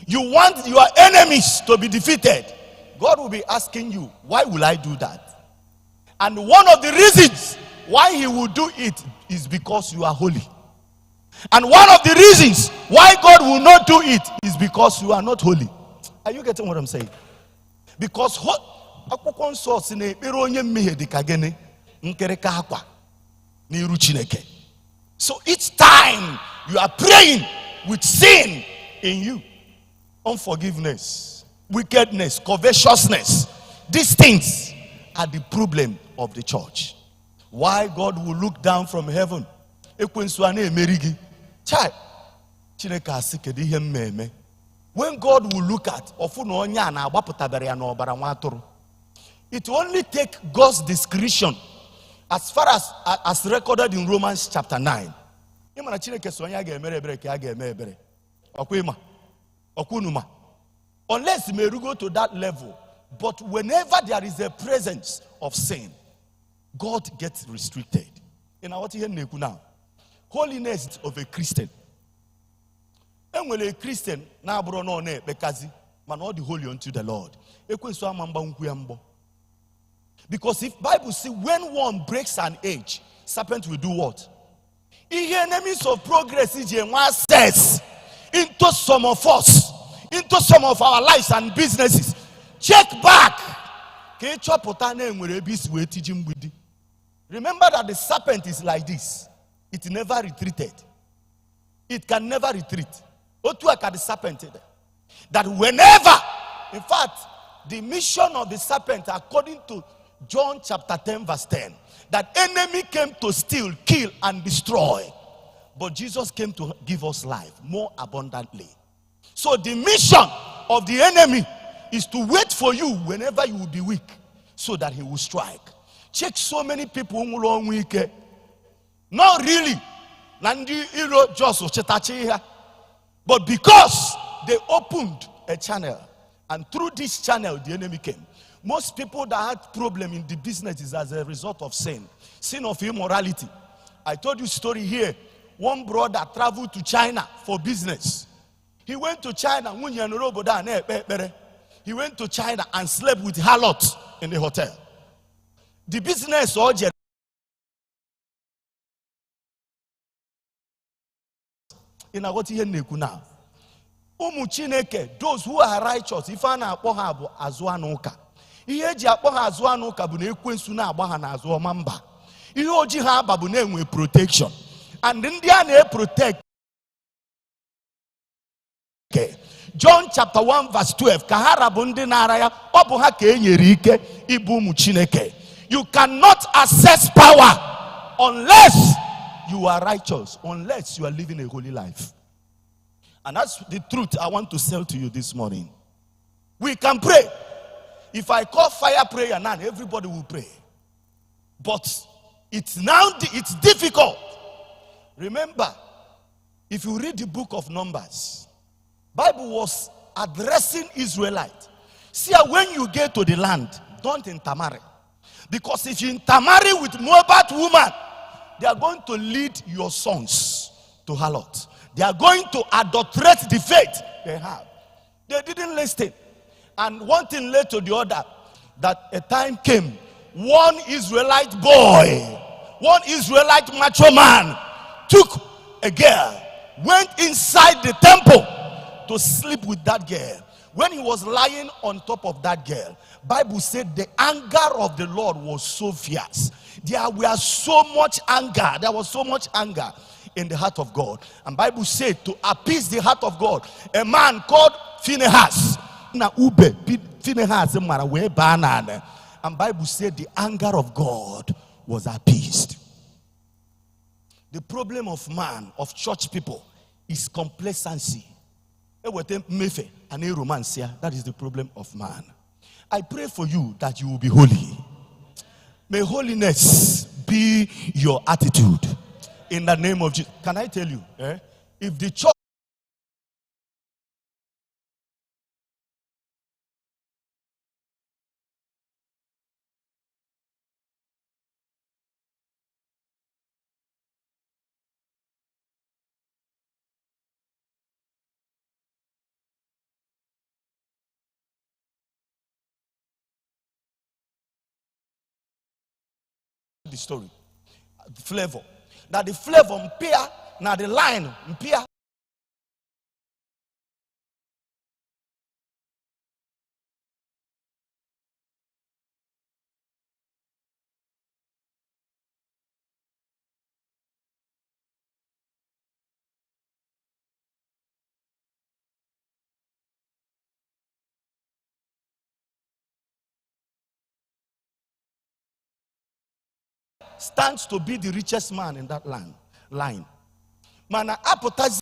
You want your enemies to be defeated. God will be asking you, why will I do that? And one of the reasons why he will do it is because you are holy. And one of the reasons why God will not do it is because you are not holy. Are you getting what I'm saying? Because so each time you are praying with sin in you, unforgiveness, wickedness, covetousness, these things are the problem of the church. Why God will look down from heaven? When God will look at, it will only take God's discretion as far as recorded in Romans chapter 9. Unless may go to that level. But whenever there is a presence of sin, God gets restricted. In our now, holiness of a Christian. And when a Christian now bro no ne bekazi man all the holy unto the Lord. Because if Bible say when one breaks an age, serpent will do what? He enemies of progress says into some of us, into some of our lives and businesses. Check back. Remember that the serpent is like this. It never retreated. It can never retreat. The serpent that whenever, in fact, the mission of the serpent, according to John chapter 10 verse 10, that enemy came to steal, kill, and destroy. But Jesus came to give us life more abundantly. So the mission of the enemy is to wait for you whenever you will be weak, so that he will strike. Check so many people who are weak. Not really. But because they opened a channel, and through this channel the enemy came. Most people that had problem in the business is as a result of sin of immorality. I told you a story here. One brother traveled to China for business. He went to China. He went to China and slept with harlots in the hotel. The business order. In what he now. Those who are righteous, if I na akpoha azuanuka. Ihe ji akpoha azuanuka bu na ekwensu na agbaha na azu mamba. Ihe oji ha babu na enwe protection. And India na protect. John chapter 1 verse 12. Kahara bundi naraya obuha ke enyerike ibu mu Chineke. You cannot access power unless you are righteous, unless you are living a holy life. And that's the truth I want to sell to you this morning. We can pray. If I call fire prayer now, everybody will pray. But it's difficult. Remember, if you read the book of Numbers, Bible was addressing Israelites. See, when you get to the land, don't intermarry. Because if you intermarry with Moabite woman, they are going to lead your sons to harlot. They are going to adulterate the faith they have. They didn't listen. And one thing led to the other, that a time came, one Israelite boy, one Israelite macho man took a girl, went inside the temple to sleep with that girl. When he was lying on top of that girl, Bible said the anger of the Lord was so fierce. There was so much anger. There was so much anger in the heart of God. And Bible said to appease the heart of God, a man called Phinehas. And Bible said the anger of God was appeased. The problem of man, of church people, is complacency. That is the problem of man. I pray for you that you will be holy. May holiness be your attitude. In the name of Jesus. Can I tell you? If the church the story. The flavor. Now the flavor mpia, now the line mpia. Stands to be the richest man in that line. Mana appetizer